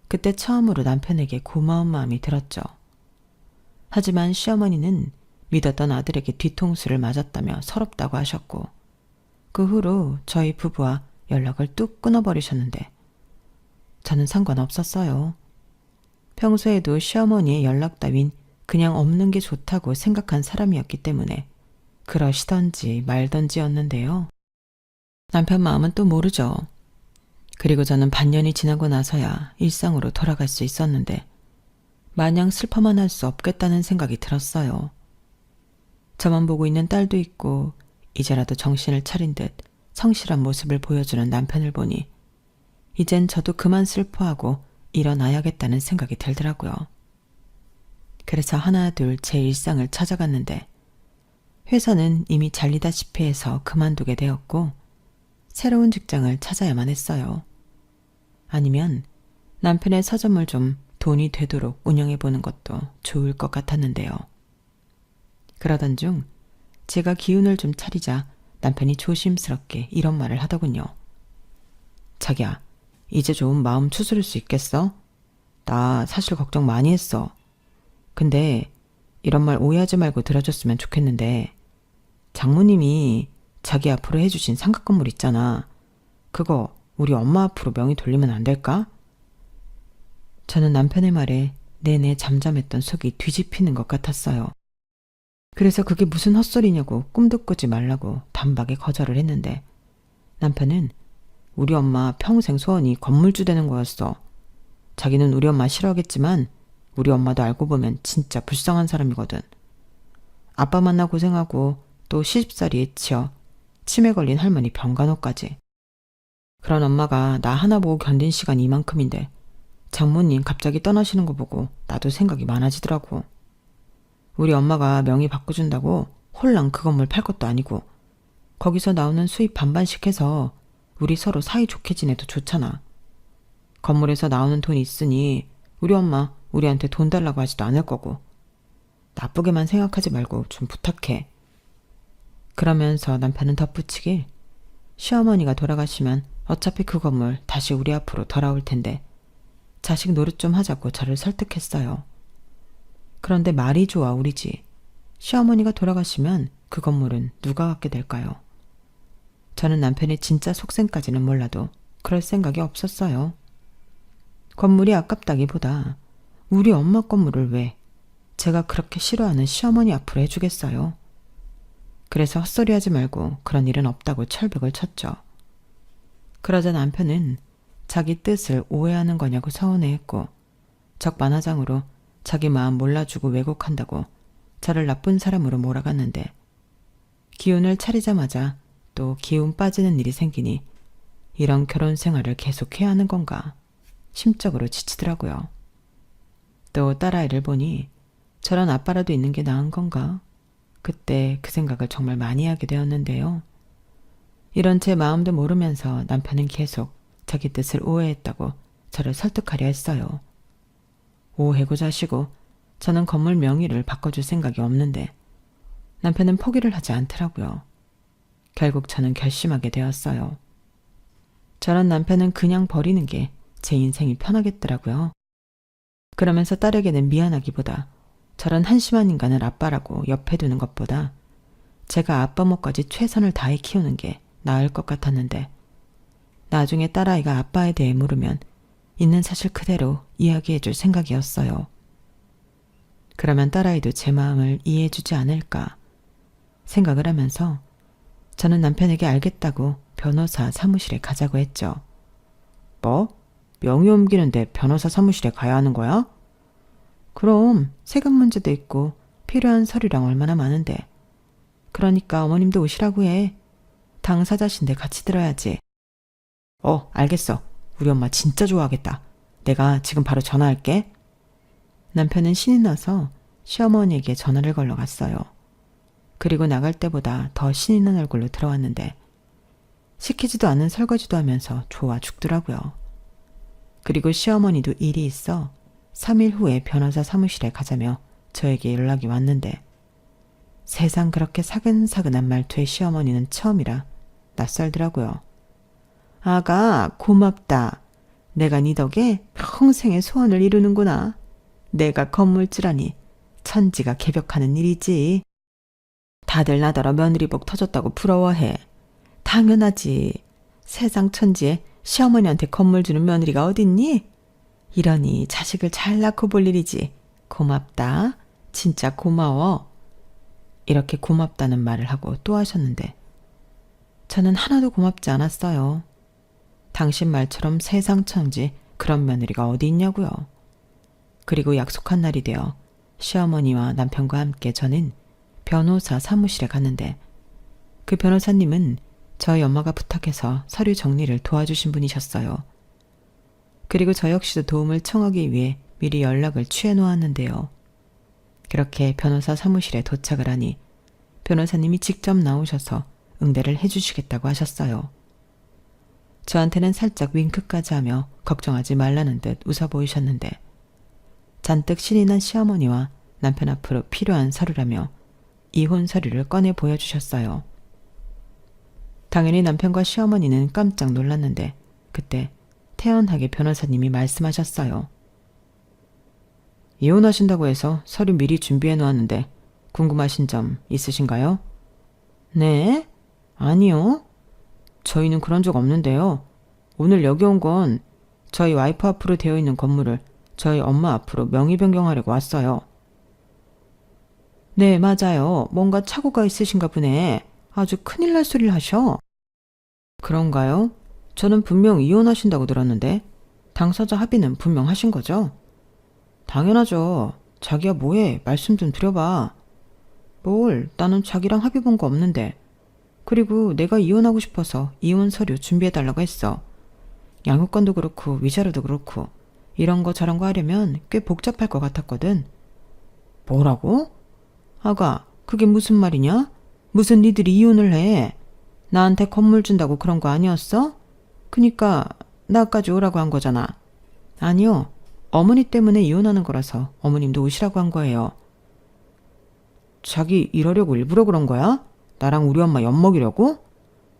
그때 처음으로 남편에게 고마운 마음이 들었죠. 하지만 시어머니는 믿었던 아들에게 뒤통수를 맞았다며 서럽다고 하셨고, 그 후로 저희 부부와 연락을 뚝 끊어버리셨는데 저는 상관없었어요. 평소에도 시어머니의 연락 따윈 그냥 없는 게 좋다고 생각한 사람이었기 때문에 그러시던지 말던지였는데요. 남편 마음은 또 모르죠. 그리고 저는 반년이 지나고 나서야 일상으로 돌아갈 수 있었는데 마냥 슬퍼만 할 수 없겠다는 생각이 들었어요. 저만 보고 있는 딸도 있고 이제라도 정신을 차린 듯 성실한 모습을 보여주는 남편을 보니 이젠 저도 그만 슬퍼하고 일어나야겠다는 생각이 들더라고요. 그래서 하나 둘 제 일상을 찾아갔는데 회사는 이미 잘리다시피 해서 그만두게 되었고 새로운 직장을 찾아야만 했어요. 아니면 남편의 서점을 좀 돈이 되도록 운영해보는 것도 좋을 것 같았는데요. 그러던 중 제가 기운을 좀 차리자 남편이 조심스럽게 이런 말을 하더군요. 자기야, 이제 좀 마음 추스릴 수 있겠어? 나 사실 걱정 많이 했어. 근데 이런 말 오해하지 말고 들어줬으면 좋겠는데 장모님이 자기 앞으로 해주신 상가 건물 있잖아. 그거 우리 엄마 앞으로 명의 돌리면 안 될까? 저는 남편의 말에 내내 잠잠했던 속이 뒤집히는 것 같았어요. 그래서 그게 무슨 헛소리냐고 꿈도 꾸지 말라고 단박에 거절을 했는데 남편은 우리 엄마 평생 소원이 건물주 되는 거였어. 자기는 우리 엄마 싫어하겠지만 우리 엄마도 알고 보면 진짜 불쌍한 사람이거든. 아빠 만나 고생하고 또 시집살이에 치여 치매 걸린 할머니 병간호까지. 그런 엄마가 나 하나 보고 견딘 시간이 이만큼인데 장모님 갑자기 떠나시는 거 보고 나도 생각이 많아지더라고. 우리 엄마가 명의 바꿔준다고 홀랑 그 건물 팔 것도 아니고 거기서 나오는 수입 반반씩 해서 우리 서로 사이좋게 지내도 좋잖아. 건물에서 나오는 돈이 있으니 우리 엄마 우리한테 돈 달라고 하지도 않을 거고 나쁘게만 생각하지 말고 좀 부탁해. 그러면서 남편은 덧붙이길 시어머니가 돌아가시면 어차피 그 건물 다시 우리 앞으로 돌아올 텐데 자식 노릇 좀 하자고 저를 설득했어요. 그런데 말이 좋아 우리지. 시어머니가 돌아가시면 그 건물은 누가 갖게 될까요? 저는 남편의 진짜 속셈까지는 몰라도 그럴 생각이 없었어요. 건물이 아깝다기보다 우리 엄마 건물을 왜 제가 그렇게 싫어하는 시어머니 앞으로 해주겠어요? 그래서 헛소리하지 말고 그런 일은 없다고 철벽을 쳤죠. 그러자 남편은 자기 뜻을 오해하는 거냐고 서운해했고 적반하장으로 자기 마음 몰라주고 왜곡한다고 저를 나쁜 사람으로 몰아갔는데 기운을 차리자마자 또 기운 빠지는 일이 생기니 이런 결혼 생활을 계속해야 하는 건가 심적으로 지치더라고요. 또 딸아이를 보니 저런 아빠라도 있는 게 나은 건가? 그때 그 생각을 정말 많이 하게 되었는데요. 이런 제 마음도 모르면서 남편은 계속 자기 뜻을 오해했다고 저를 설득하려 했어요. 오해고 자시고 저는 건물 명의를 바꿔줄 생각이 없는데 남편은 포기를 하지 않더라고요. 결국 저는 결심하게 되었어요. 저런 남편은 그냥 버리는 게 제 인생이 편하겠더라고요. 그러면서 딸에게는 미안하기보다 저런 한심한 인간을 아빠라고 옆에 두는 것보다 제가 아빠 몫까지 최선을 다해 키우는 게 나을 것 같았는데 나중에 딸아이가 아빠에 대해 물으면 있는 사실 그대로 이야기해 줄 생각이었어요. 그러면 딸아이도 제 마음을 이해해 주지 않을까 생각을 하면서 저는 남편에게 알겠다고 변호사 사무실에 가자고 했죠. 뭐? 명의 옮기는데 변호사 사무실에 가야 하는 거야? 그럼 세금 문제도 있고 필요한 서류랑 얼마나 많은데. 그러니까 어머님도 오시라고 해. 당사자신데 같이 들어야지. 알겠어. 우리 엄마 진짜 좋아하겠다. 내가 지금 바로 전화할게. 남편은 신이 나서 시어머니에게 전화를 걸러 갔어요. 그리고 나갈 때보다 더 신이 난 얼굴로 들어왔는데 시키지도 않은 설거지도 하면서 좋아 죽더라고요. 그리고 시어머니도 일이 있어 3일 후에 변호사 사무실에 가자며 저에게 연락이 왔는데 세상 그렇게 사근사근한 말투의 시어머니는 처음이라 낯설더라고요. 아가 고맙다. 내가 네 덕에 평생의 소원을 이루는구나. 내가 건물주라니 천지가 개벽하는 일이지. 다들 나더러 며느리복 터졌다고 부러워해. 당연하지. 세상 천지에 시어머니한테 건물 주는 며느리가 어딨니? 이러니 자식을 잘 낳고 볼 일이지. 고맙다. 진짜 고마워. 이렇게 고맙다는 말을 하고 또 하셨는데 저는 하나도 고맙지 않았어요. 당신 말처럼 세상 천지 그런 며느리가 어디 있냐고요. 그리고 약속한 날이 되어 시어머니와 남편과 함께 저는 변호사 사무실에 갔는데 그 변호사님은 저희 엄마가 부탁해서 서류 정리를 도와주신 분이셨어요. 그리고 저 역시도 도움을 청하기 위해 미리 연락을 취해 놓았는데요. 그렇게 변호사 사무실에 도착을 하니 변호사님이 직접 나오셔서 응대를 해주시겠다고 하셨어요. 저한테는 살짝 윙크까지 하며 걱정하지 말라는 듯 웃어 보이셨는데 잔뜩 신이 난 시어머니와 남편 앞으로 필요한 서류라며 이혼 서류를 꺼내 보여주셨어요. 당연히 남편과 시어머니는 깜짝 놀랐는데 그때 태연하게 변호사님이 말씀하셨어요. 이혼하신다고 해서 서류 미리 준비해 놓았는데 궁금하신 점 있으신가요? 네? 아니요. 저희는 그런 적 없는데요. 오늘 여기 온 건 저희 와이프 앞으로 되어 있는 건물을 저희 엄마 앞으로 명의 변경하려고 왔어요. 네, 맞아요. 뭔가 착오가 있으신가 보네. 아주 큰일 날 소리를 하셔. 그런가요? 저는 분명 이혼하신다고 들었는데 당사자 합의는 분명 하신 거죠? 당연하죠. 자기야 뭐해? 말씀 좀 드려봐. 뭘? 나는 자기랑 합의 본 거 없는데. 그리고 내가 이혼하고 싶어서 이혼 서류 준비해달라고 했어. 양육권도 그렇고 위자료도 그렇고 이런 거 저런 거 하려면 꽤 복잡할 것 같았거든. 뭐라고? 아가, 그게 무슨 말이냐? 무슨 니들이 이혼을 해? 나한테 건물 준다고 그런 거 아니었어? 그니까 나까지 오라고 한 거잖아. 아니요. 어머니 때문에 이혼하는 거라서 어머님도 오시라고 한 거예요. 자기 이러려고 일부러 그런 거야? 나랑 우리 엄마 엿먹이려고?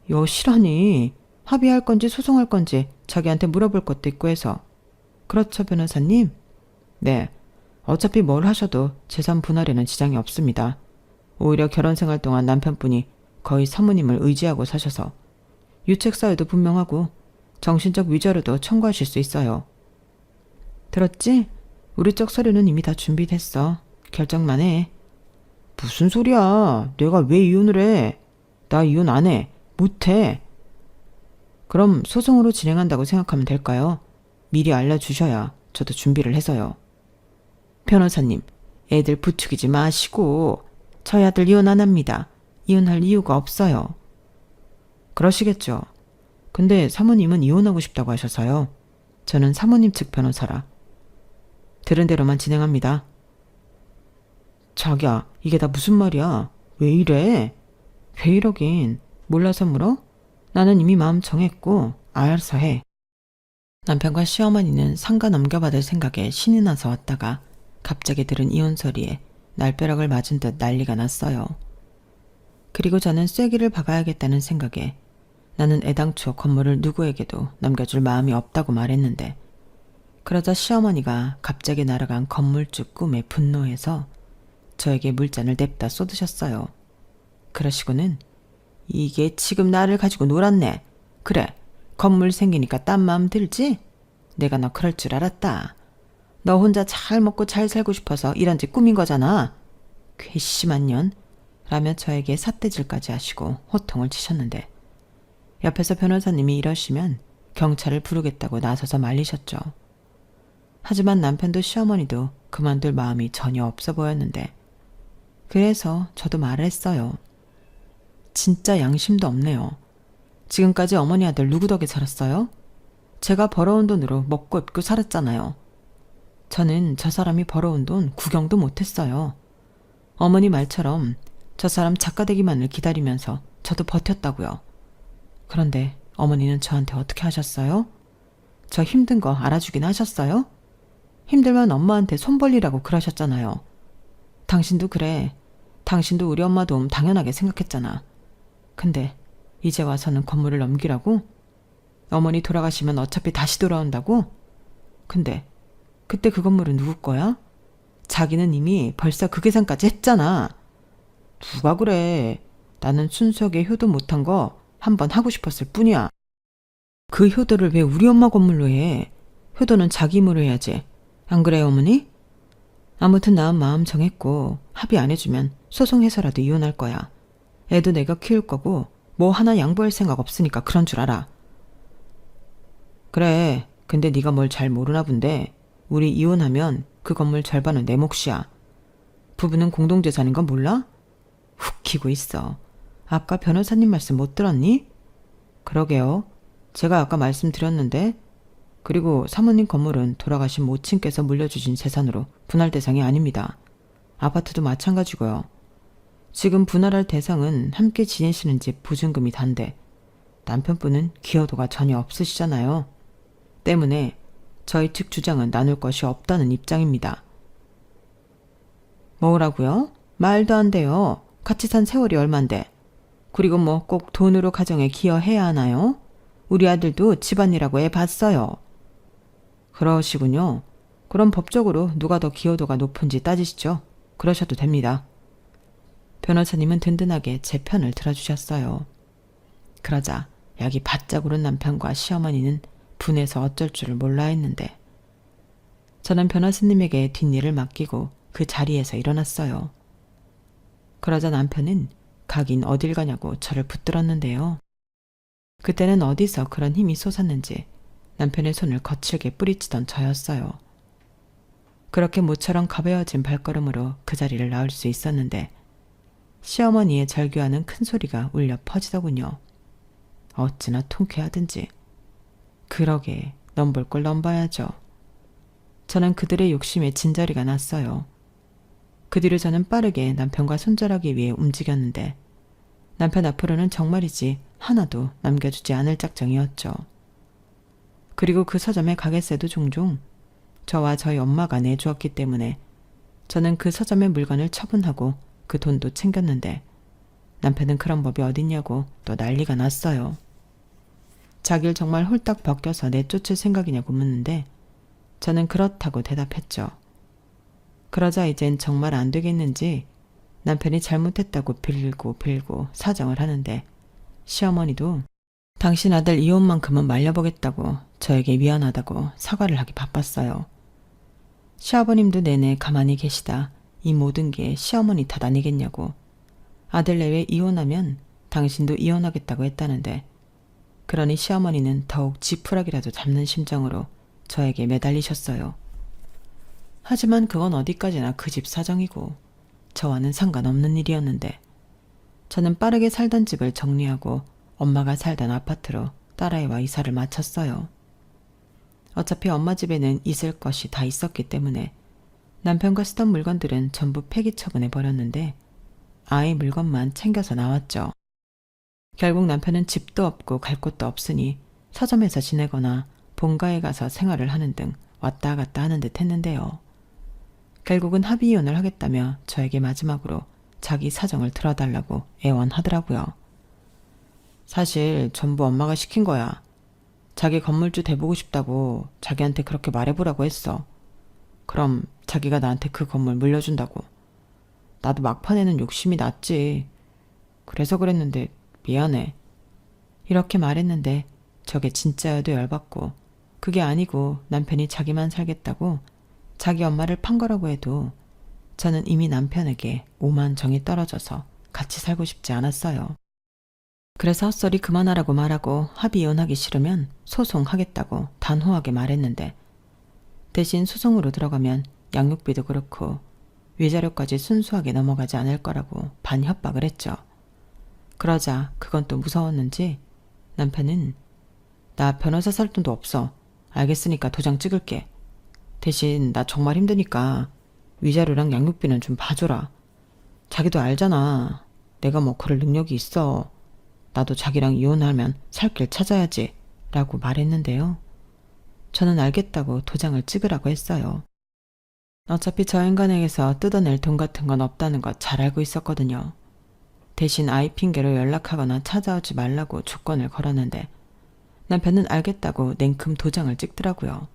여실하니. 합의할 건지 소송할 건지 자기한테 물어볼 것도 있고 해서. 그렇죠, 변호사님? 네. 어차피 뭘 하셔도 재산 분할에는 지장이 없습니다. 오히려 결혼 생활 동안 남편분이 거의 사모님을 의지하고 사셔서 유책 사유도 분명하고 정신적 위자료도 청구하실 수 있어요. 들었지? 우리 쪽 서류는 이미 다 준비됐어. 결정만 해. 무슨 소리야. 내가 왜 이혼을 해? 나 이혼 안 해. 못 해. 그럼 소송으로 진행한다고 생각하면 될까요? 미리 알려주셔야 저도 준비를 해서요. 변호사님, 애들 부추기지 마시고 저희 아들 이혼 안 합니다. 이혼할 이유가 없어요. 그러시겠죠. 근데 사모님은 이혼하고 싶다고 하셔서요. 저는 사모님 측 변호사라. 들은 대로만 진행합니다. 자기야, 이게 다 무슨 말이야? 왜 이래? 왜 이러긴. 몰라서 물어? 나는 이미 마음 정했고 알아서 해. 남편과 시어머니는 상가 넘겨받을 생각에 신이 나서 왔다가 갑자기 들은 이혼 소리에 날벼락을 맞은 듯 난리가 났어요. 그리고 저는 쐐기를 박아야겠다는 생각에 나는 애당초 건물을 누구에게도 넘겨줄 마음이 없다고 말했는데 그러자 시어머니가 갑자기 날아간 건물주 꿈에 분노해서 저에게 물잔을 냅다 쏟으셨어요. 그러시고는 이게 지금 나를 가지고 놀았네. 그래, 건물 생기니까 딴 마음 들지? 내가 너 그럴 줄 알았다. 너 혼자 잘 먹고 잘 살고 싶어서 이런 짓 꾸민 거잖아. 괘씸한 년. 라며 저에게 삿대질까지 하시고 호통을 치셨는데 옆에서 변호사님이 이러시면 경찰을 부르겠다고 나서서 말리셨죠. 하지만 남편도 시어머니도 그만둘 마음이 전혀 없어 보였는데 그래서 저도 말을 했어요. 진짜 양심도 없네요. 지금까지 어머니 아들 누구 덕에 살았어요? 제가 벌어온 돈으로 먹고 입고 살았잖아요. 저는 저 사람이 벌어온 돈 구경도 못했어요. 어머니 말처럼 저 사람 작가 되기만을 기다리면서 저도 버텼다고요. 그런데 어머니는 저한테 어떻게 하셨어요? 저 힘든 거 알아주긴 하셨어요? 힘들면 엄마한테 손 벌리라고 그러셨잖아요. 당신도 그래. 당신도 우리 엄마 도움 당연하게 생각했잖아. 근데 이제 와서는 건물을 넘기라고? 어머니 돌아가시면 어차피 다시 돌아온다고? 근데 그때 그 건물은 누구 거야? 자기는 이미 벌써 그 계산까지 했잖아. 누가 그래. 나는 순수하게 효도 못한 거 한번 하고 싶었을 뿐이야. 그 효도를 왜 우리 엄마 건물로 해? 효도는 자기 힘으로 해야지. 안 그래요, 어머니? 아무튼 난 마음 정했고 합의 안 해주면 소송해서라도 이혼할 거야. 애도 내가 키울 거고 뭐 하나 양보할 생각 없으니까 그런 줄 알아. 그래. 근데 네가 뭘 잘 모르나 본데 우리 이혼하면 그 건물 절반은 내 몫이야. 부부는 공동재산인 건 몰라? 웃기고 있어. 아까 변호사님 말씀 못 들었니? 그러게요. 제가 아까 말씀드렸는데 그리고 사모님 건물은 돌아가신 모친께서 물려주신 재산으로 분할 대상이 아닙니다. 아파트도 마찬가지고요. 지금 분할할 대상은 함께 지내시는 집 보증금이 단데 남편분은 기여도가 전혀 없으시잖아요. 때문에 저희 측 주장은 나눌 것이 없다는 입장입니다. 뭐라고요? 말도 안 돼요. 같이 산 세월이 얼만데. 그리고 뭐 꼭 돈으로 가정에 기여해야 하나요? 우리 아들도 집안이라고 해봤어요. 그러시군요. 그럼 법적으로 누가 더 기여도가 높은지 따지시죠. 그러셔도 됩니다. 변호사님은 든든하게 제 편을 들어주셨어요. 그러자 약이 바짝 오른 남편과 시어머니는 분해서 어쩔 줄을 몰라 했는데 저는 변호사님에게 뒷일을 맡기고 그 자리에서 일어났어요. 그러자 남편은 가긴 어딜 가냐고 저를 붙들었는데요. 그때는 어디서 그런 힘이 솟았는지 남편의 손을 거칠게 뿌리치던 저였어요. 그렇게 모처럼 가벼워진 발걸음으로 그 자리를 나올 수 있었는데 시어머니의 절규하는 큰 소리가 울려 퍼지더군요. 어찌나 통쾌하든지. 그러게 넘볼 걸 넘봐야죠. 저는 그들의 욕심에 진저리가 났어요. 그 뒤로 저는 빠르게 남편과 손절하기 위해 움직였는데 남편 앞으로는 정말이지 하나도 남겨주지 않을 작정이었죠. 그리고 그 서점의 가게세도 종종 저와 저희 엄마가 내주었기 때문에 저는 그 서점의 물건을 처분하고 그 돈도 챙겼는데 남편은 그런 법이 어딨냐고 또 난리가 났어요. 자기를 정말 홀딱 벗겨서 내쫓을 생각이냐고 묻는데 저는 그렇다고 대답했죠. 그러자 이젠 정말 안 되겠는지 남편이 잘못했다고 빌고 사정을 하는데 시어머니도 당신 아들 이혼만큼은 말려보겠다고 저에게 미안하다고 사과를 하기 바빴어요. 시아버님도 내내 가만히 계시다 이 모든 게 시어머니 탓 아니겠냐고 아들 내외 이혼하면 당신도 이혼하겠다고 했다는데 그러니 시어머니는 더욱 지푸라기라도 잡는 심정으로 저에게 매달리셨어요. 하지만 그건 어디까지나 그 집 사정이고 저와는 상관없는 일이었는데 저는 빠르게 살던 집을 정리하고 엄마가 살던 아파트로 딸아이와 이사를 마쳤어요. 어차피 엄마 집에는 있을 것이 다 있었기 때문에 남편과 쓰던 물건들은 전부 폐기 처분해 버렸는데 아이 물건만 챙겨서 나왔죠. 결국 남편은 집도 없고 갈 곳도 없으니 서점에서 지내거나 본가에 가서 생활을 하는 등 왔다 갔다 하는 듯 했는데요. 결국은 합의 이혼을 하겠다며 저에게 마지막으로 자기 사정을 들어달라고 애원하더라고요. 사실 전부 엄마가 시킨 거야. 자기 건물주 돼보고 싶다고 자기한테 그렇게 말해보라고 했어. 그럼 자기가 나한테 그 건물 물려준다고. 나도 막판에는 욕심이 났지. 그래서 그랬는데 미안해. 이렇게 말했는데 저게 진짜여도 열받고 그게 아니고 남편이 자기만 살겠다고 자기 엄마를 판 거라고 해도 저는 이미 남편에게 오만 정이 떨어져서 같이 살고 싶지 않았어요. 그래서 헛소리 그만하라고 말하고 합의 이혼하기 싫으면 소송하겠다고 단호하게 말했는데 대신 소송으로 들어가면 양육비도 그렇고 위자료까지 순수하게 넘어가지 않을 거라고 반협박을 했죠. 그러자 그건 또 무서웠는지 남편은 나 변호사 살 돈도 없어. 알겠으니까 도장 찍을게. 대신 나 정말 힘드니까 위자료랑 양육비는 좀 봐줘라. 자기도 알잖아. 내가 뭐 그럴 능력이 있어. 나도 자기랑 이혼하면 살 길 찾아야지 라고 말했는데요. 저는 알겠다고 도장을 찍으라고 했어요. 어차피 저 인간에게서 뜯어낼 돈 같은 건 없다는 거 잘 알고 있었거든요. 대신 아이 핑계로 연락하거나 찾아오지 말라고 조건을 걸었는데 남편은 알겠다고 냉큼 도장을 찍더라고요.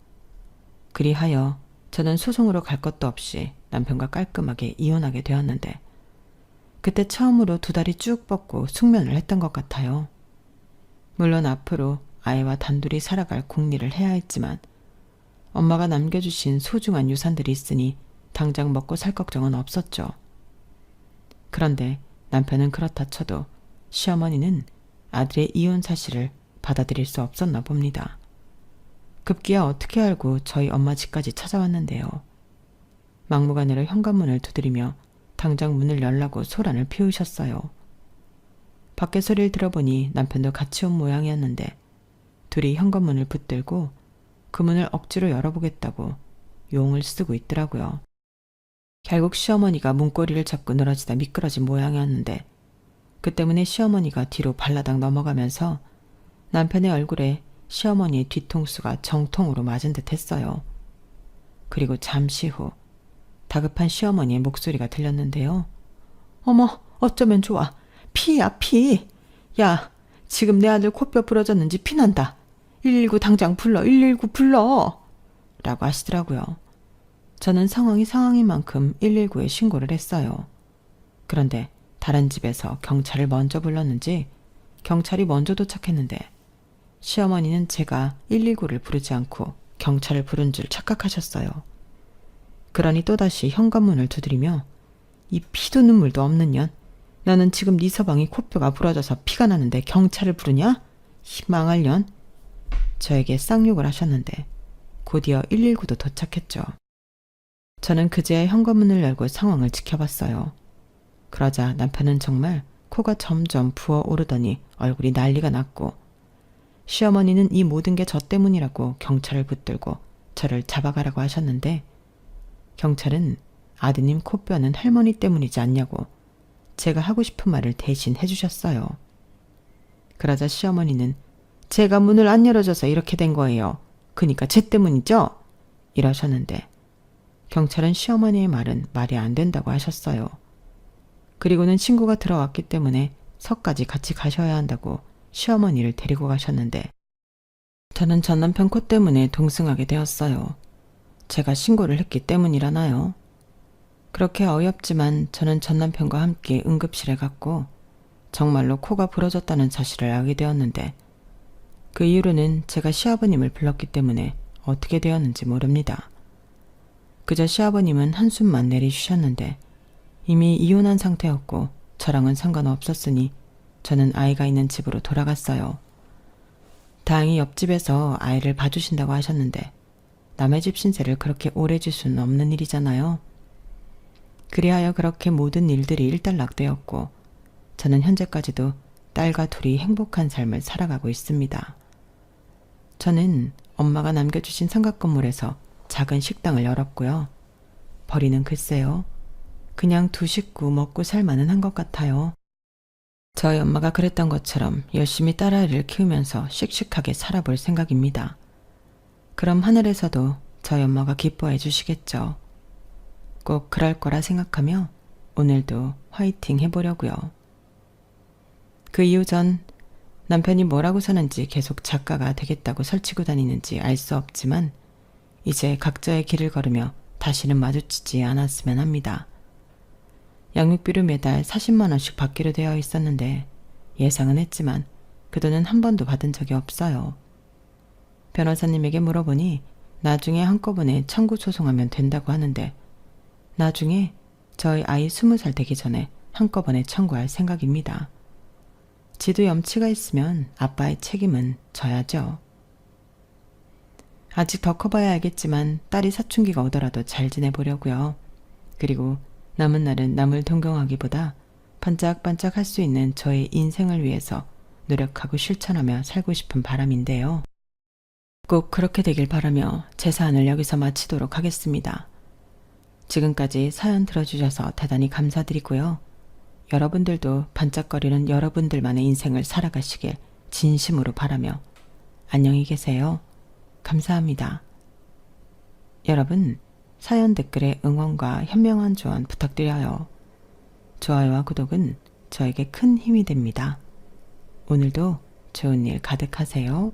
그리하여 저는 소송으로 갈 것도 없이 남편과 깔끔하게 이혼하게 되었는데 그때 처음으로 두 다리 쭉 뻗고 숙면을 했던 것 같아요. 물론 앞으로 아이와 단둘이 살아갈 궁리를 해야 했지만 엄마가 남겨주신 소중한 유산들이 있으니 당장 먹고 살 걱정은 없었죠. 그런데 남편은 그렇다 쳐도 시어머니는 아들의 이혼 사실을 받아들일 수 없었나 봅니다. 급기야 어떻게 알고 저희 엄마 집까지 찾아왔는데요. 막무가내로 현관문을 두드리며 당장 문을 열라고 소란을 피우셨어요. 밖에 소리를 들어보니 남편도 같이 온 모양이었는데 둘이 현관문을 붙들고 그 문을 억지로 열어보겠다고 용을 쓰고 있더라고요. 결국 시어머니가 문고리를 잡고 늘어지다 미끄러진 모양이었는데 그 때문에 시어머니가 뒤로 발라당 넘어가면서 남편의 얼굴에 시어머니의 뒤통수가 정통으로 맞은 듯 했어요. 그리고 잠시 후 다급한 시어머니의 목소리가 들렸는데요. 어머, 어쩌면 좋아. 피야, 피. 야, 지금 내 아들 코뼈 부러졌는지 피난다. 119 당장 불러, 119 불러. 라고 하시더라고요. 저는 상황인 만큼 119에 신고를 했어요. 그런데 다른 집에서 경찰을 먼저 불렀는지 경찰이 먼저 도착했는데 시어머니는 제가 119를 부르지 않고 경찰을 부른 줄 착각하셨어요. 그러니 또다시 현관문을 두드리며 이 피도 눈물도 없는 년, 너는 지금 네 서방이 코뼈가 부러져서 피가 나는데 경찰을 부르냐? 희망할 년. 저에게 쌍욕을 하셨는데 곧이어 119도 도착했죠. 저는 그제야 현관문을 열고 상황을 지켜봤어요. 그러자 남편은 정말 코가 점점 부어오르더니 얼굴이 난리가 났고 시어머니는 이 모든 게 저 때문이라고 경찰을 붙들고 저를 잡아가라고 하셨는데 경찰은 아드님 코뼈는 할머니 때문이지 않냐고 제가 하고 싶은 말을 대신 해주셨어요. 그러자 시어머니는 제가 문을 안 열어줘서 이렇게 된 거예요. 그니까 쟤 때문이죠? 이러셨는데 경찰은 시어머니의 말은 말이 안 된다고 하셨어요. 그리고는 친구가 들어왔기 때문에 서까지 같이 가셔야 한다고 시어머니를 데리고 가셨는데 저는 전 남편 코 때문에 동승하게 되었어요. 제가 신고를 했기 때문이라나요? 그렇게 어이없지만 저는 전 남편과 함께 응급실에 갔고 정말로 코가 부러졌다는 사실을 알게 되었는데 그 이후로는 제가 시아버님을 불렀기 때문에 어떻게 되었는지 모릅니다. 그저 시아버님은 한숨만 내리주셨는데 이미 이혼한 상태였고 저랑은 상관없었으니 저는 아이가 있는 집으로 돌아갔어요. 다행히 옆집에서 아이를 봐주신다고 하셨는데 남의 집 신세를 그렇게 오래 질 수는 없는 일이잖아요. 그리하여 그렇게 모든 일들이 일단락되었고 저는 현재까지도 딸과 둘이 행복한 삶을 살아가고 있습니다. 저는 엄마가 남겨주신 삼각 건물에서 작은 식당을 열었고요. 벌이는 글쎄요. 그냥 두 식구 먹고 살만은 한 것 같아요. 저희 엄마가 그랬던 것처럼 열심히 딸아이를 키우면서 씩씩하게 살아볼 생각입니다. 그럼 하늘에서도 저희 엄마가 기뻐해 주시겠죠. 꼭 그럴 거라 생각하며 오늘도 화이팅 해보려고요. 그 이후 전 남편이 뭐라고 사는지 계속 작가가 되겠다고 설치고 다니는지 알 수 없지만 이제 각자의 길을 걸으며 다시는 마주치지 않았으면 합니다. 양육비를 매달 40만 원씩 받기로 되어 있었는데 예상은 했지만 그 돈은 한 번도 받은 적이 없어요. 변호사님에게 물어보니 나중에 한꺼번에 청구 소송하면 된다고 하는데 나중에 저희 아이 20살 되기 전에 한꺼번에 청구할 생각입니다. 지도 염치가 있으면 아빠의 책임은 져야죠. 아직 더 커봐야 알겠지만 딸이 사춘기가 오더라도 잘 지내보려고요. 그리고 남은 날은 남을 동경하기보다 반짝반짝 할 수 있는 저의 인생을 위해서 노력하고 실천하며 살고 싶은 바람인데요. 꼭 그렇게 되길 바라며 제 사안을 여기서 마치도록 하겠습니다. 지금까지 사연 들어주셔서 대단히 감사드리고요. 여러분들도 반짝거리는 여러분들만의 인생을 살아가시길 진심으로 바라며 안녕히 계세요. 감사합니다. 여러분, 사연 댓글에 응원과 현명한 조언 부탁드려요. 좋아요와 구독은 저에게 큰 힘이 됩니다. 오늘도 좋은 일 가득하세요.